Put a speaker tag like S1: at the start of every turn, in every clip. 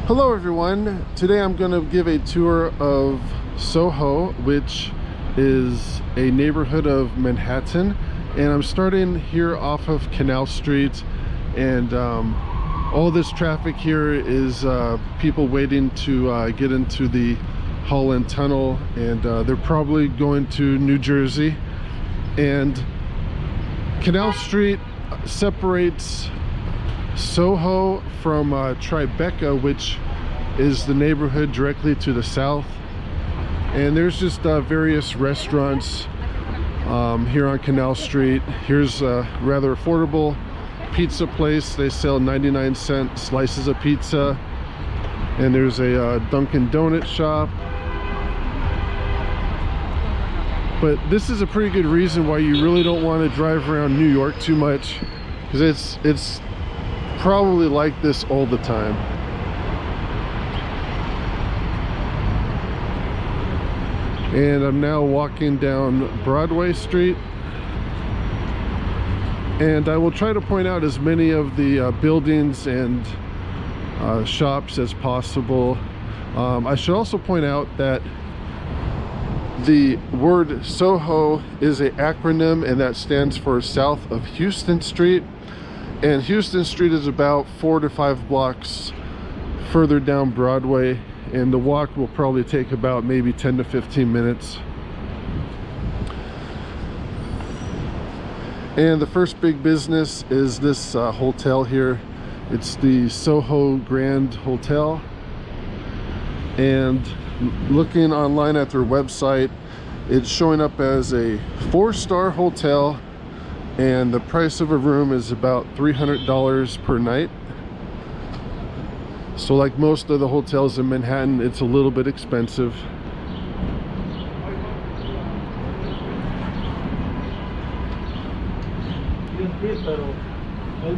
S1: Hello everyone, today I'm going to give a tour of SoHo, which is a neighborhood of Manhattan, and I'm starting here off of Canal Street, and all this traffic here is people waiting to get into the Holland Tunnel, and they're probably going to New Jersey. And Canal Street separates SoHo from Tribeca, which is the neighborhood directly to the south, and there's just various restaurants here on Canal Street. Here's a rather affordable pizza place. They sell 99-cent slices of pizza, and there's a Dunkin' Donut shop. But this is a pretty good reason why you really don't want to drive around New York too much, because it's probably like this all the time. And I'm now walking down Broadway Street, and I will try to point out as many of the buildings and shops as possible. I should also point out that the word SoHo is an acronym, and that stands for South of Houston Street. And Houston Street is about 4 to 5 blocks further down Broadway, and the walk will probably take about maybe 10 to 15 minutes. And the first big business is this hotel here. It's the SoHo Grand Hotel, and looking online at their website, it's showing up as a 4-star hotel, and the price of a room is about $300 per night. So like most of the hotels in Manhattan, it's a little bit expensive.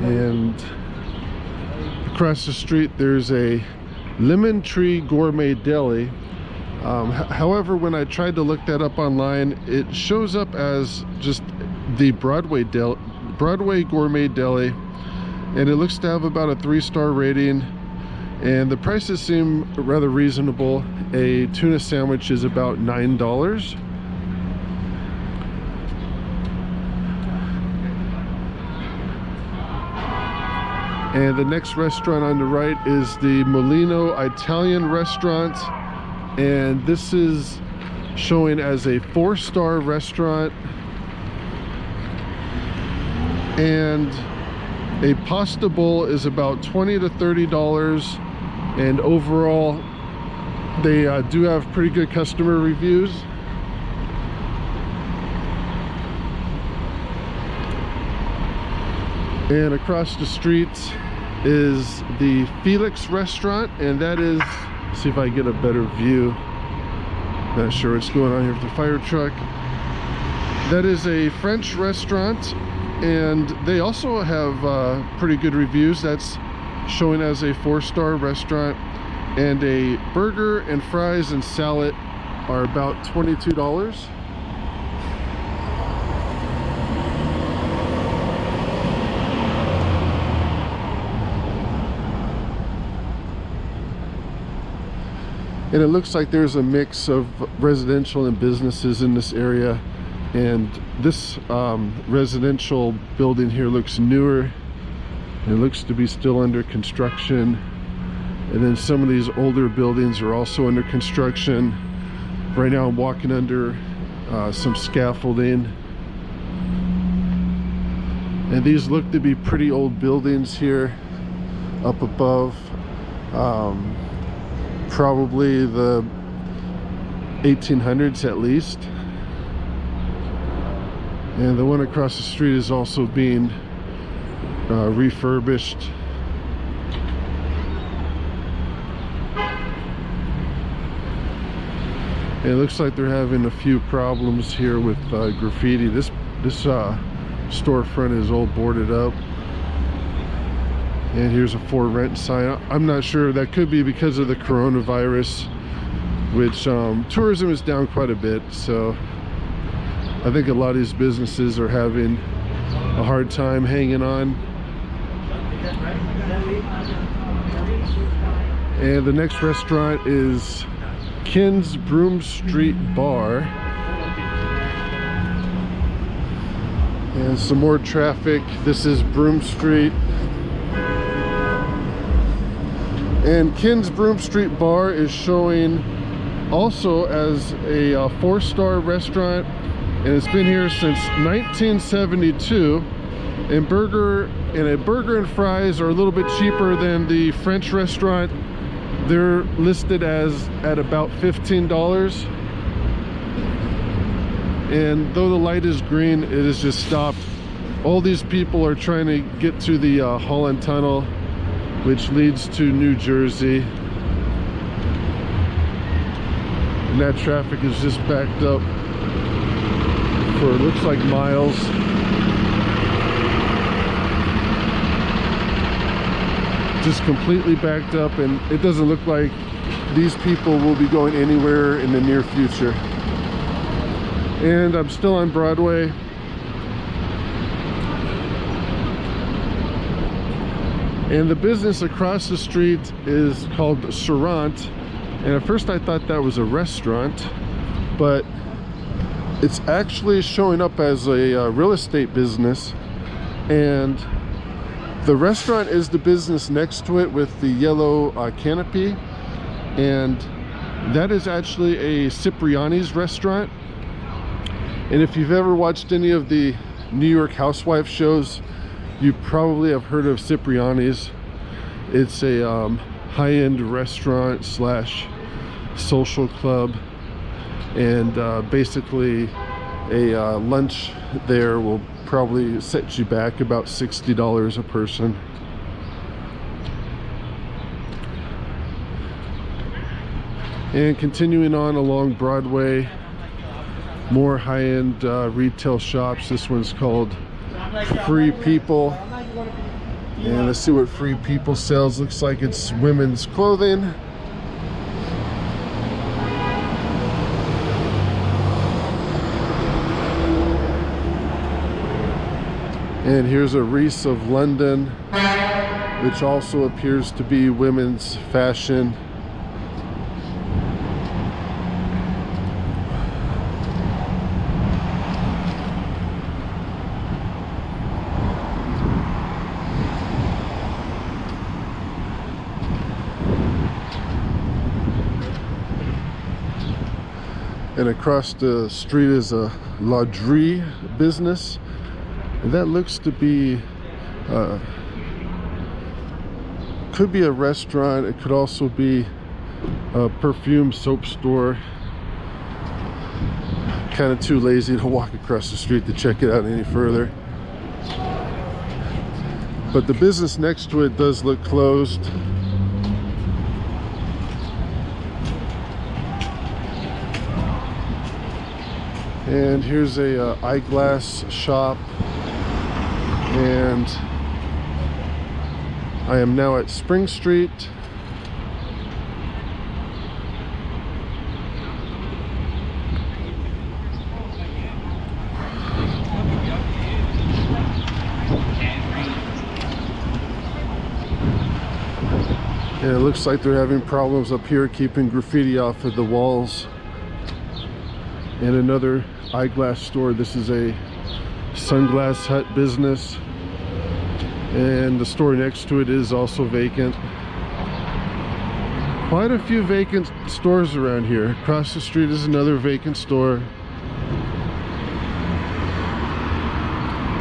S1: And across the street there's a Lemon Tree Gourmet Deli. However, when I tried to look that up online, it shows up as just the Broadway Gourmet Deli, and it looks to have about a 3-star rating, and the prices seem rather reasonable. A tuna sandwich is about $9. And the next restaurant on the right is the Molino Italian restaurant, and this is showing as a 4-star restaurant, and a pasta bowl is about $20 to $30, and overall they do have pretty good customer reviews. And across the street is the Felix Restaurant, and that is, see if I get a better view, not sure what's going on here with the fire truck. That is a French restaurant, and they also have pretty good reviews. That's showing as a 4-star restaurant, and a burger and fries and salad are about $22. And it looks like there's a mix of residential and businesses in this area, and this residential building here looks newer. It looks to be still under construction, and then some of these older buildings are also under construction. Right now I'm walking under some scaffolding, and these look to be pretty old buildings here up above. Probably the 1800s at least. And the one across the street is also being refurbished. And it looks like they're having a few problems here with graffiti. This storefront is all boarded up. And here's a for rent sign. I'm not sure, that could be because of the coronavirus, which tourism is down quite a bit, so I think a lot of these businesses are having a hard time hanging on. And the next restaurant is Ken's Broom Street Bar. And some more traffic. This is Broom Street. And Ken's Broom Street Bar is showing also as a 4-star restaurant, and it's been here since 1972. And a burger and fries are a little bit cheaper than the French restaurant. They're listed at about $15. And though the light is green, it has just stopped. All these people are trying to get to the Holland Tunnel, which leads to New Jersey. And that traffic is just backed up for, it looks like, miles. Just completely backed up, and it doesn't look like these people will be going anywhere in the near future. And I'm still on Broadway. And the business across the street is called Saront. And at first I thought that was a restaurant, but it's actually showing up as a real estate business. And the restaurant is the business next to it with the yellow canopy. And that is actually a Cipriani's restaurant. And if you've ever watched any of the New York housewife shows, you probably have heard of Cipriani's. It's a high-end restaurant slash social club, and basically a lunch there will probably set you back about $60 a person. And continuing on along Broadway, more high-end retail shops. This one's called Free People, and let's see what Free People sells. Looks like it's women's clothing. And here's a Reese of London, which also appears to be women's fashion. And across the street is a laundry business, and that looks to be could be a restaurant. It could also be a perfume soap store. Kind of too lazy to walk across the street to check it out any further, but the business next to it does look closed. And here's a eyeglass shop, and I am now at Spring Street. And it looks like they're having problems up here keeping graffiti off of the walls. And another eyeglass store. This is a Sunglass Hut business, and the store next to it is also vacant. Quite a few vacant stores around here. Across the street is another vacant store.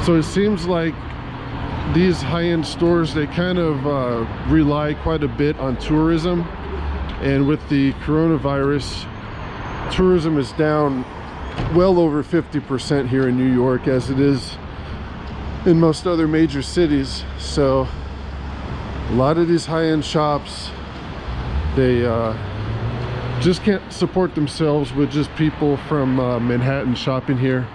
S1: So it seems like these high-end stores, they kind of rely quite a bit on tourism, and with the coronavirus, tourism is down well over 50% here in New York, as it is in most other major cities. So a lot of these high-end shops, they just can't support themselves with just people from Manhattan shopping here.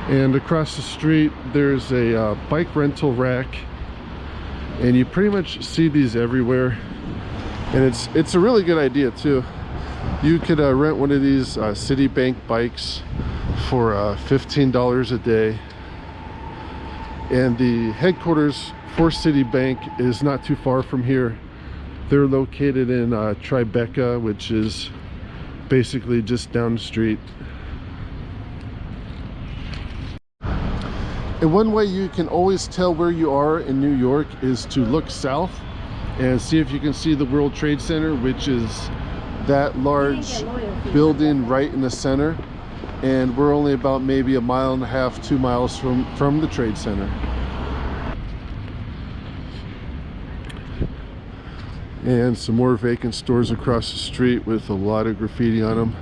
S1: And across the street there's a bike rental rack, and you pretty much see these everywhere, and it's a really good idea too. You could rent one of these Citibank bikes for $15 a day, and the headquarters for Citibank is not too far from here. They're located in Tribeca, which is basically just down the street. And one way you can always tell where you are in New York is to look south and see if you can see the World Trade Center, which is that large building right in the center. And we're only about maybe 1.5 miles, 2 miles from the Trade Center. And some more vacant stores across the street with a lot of graffiti on them.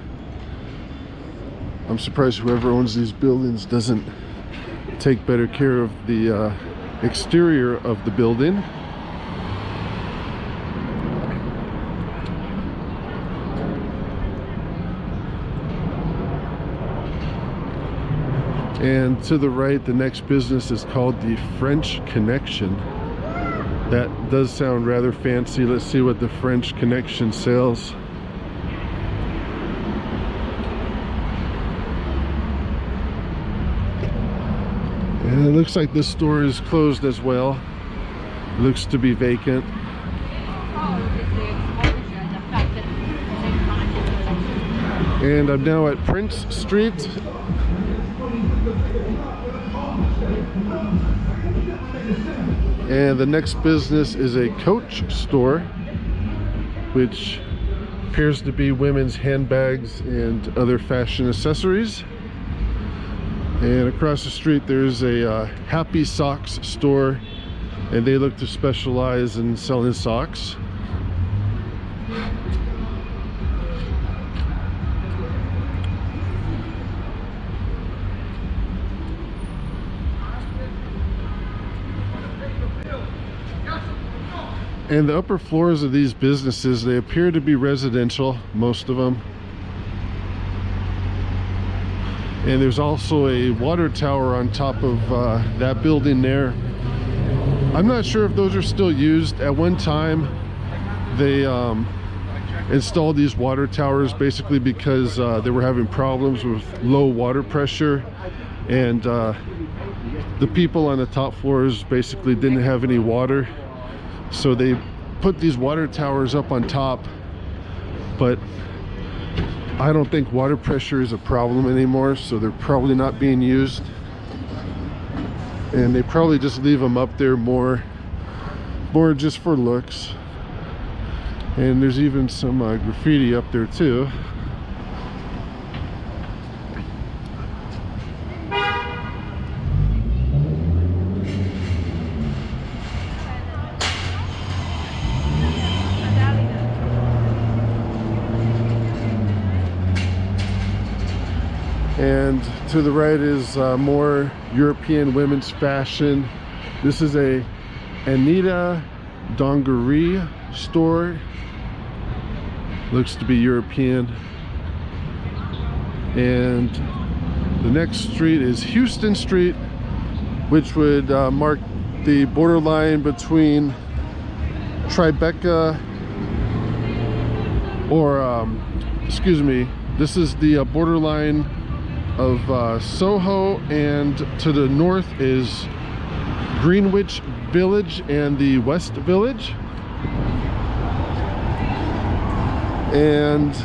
S1: I'm surprised whoever owns these buildings doesn't take better care of the exterior of the building. And to the right, the next business is called the French Connection. That does sound rather fancy. Let's see what the French Connection sells. And it looks like this store is closed as well. It looks to be vacant. And I'm now at Prince Street. And the next business is a Coach store, which appears to be women's handbags and other fashion accessories. And across the street there's a Happy Socks store, and they look to specialize in selling socks. And the upper floors of these businesses, they appear to be residential, most of them. And there's also a water tower on top of that building there. I'm not sure if those are still used. At one time, they installed these water towers basically because they were having problems with low water pressure. And the people on the top floors basically didn't have any water. So they put these water towers up on top, but I don't think water pressure is a problem anymore, so they're probably not being used. And they probably just leave them up there more just for looks. And there's even some graffiti up there too. And to the right is more European women's fashion. This is a Anita Dongerie store. Looks to be European. And the next street is Houston Street, which would mark the borderline between Tribeca, or excuse me, this is the borderline of SoHo, and to the north is Greenwich Village and the West Village. And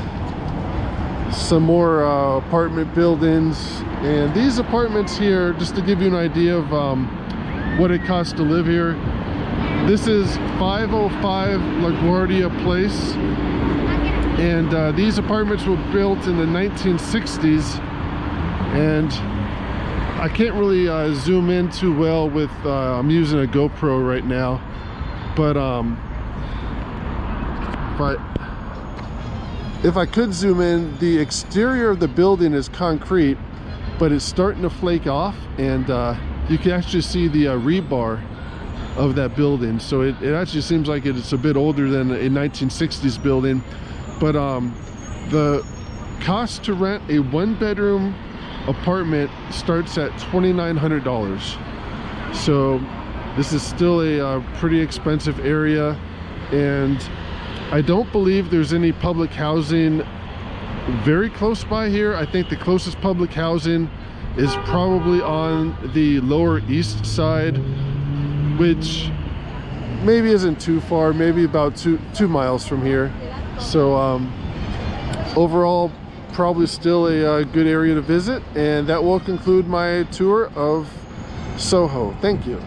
S1: some more apartment buildings. And these apartments here, just to give you an idea of what it costs to live here, this is 505 Laguardia Place, and these apartments were built in the 1960s. And I can't really zoom in too well with, I'm using a GoPro right now, but if I could zoom in, the exterior of the building is concrete, but it's starting to flake off, and you can actually see the rebar of that building. So it actually seems like it's a bit older than a 1960s building. But the cost to rent a one-bedroom apartment starts at $2,900. So this is still a pretty expensive area, and I don't believe there's any public housing very close by here. I think the closest public housing is probably on the Lower East Side, which maybe isn't too far, maybe about two miles from here. So overall, probably still a good area to visit, and that will conclude my tour of SoHo. Thank you.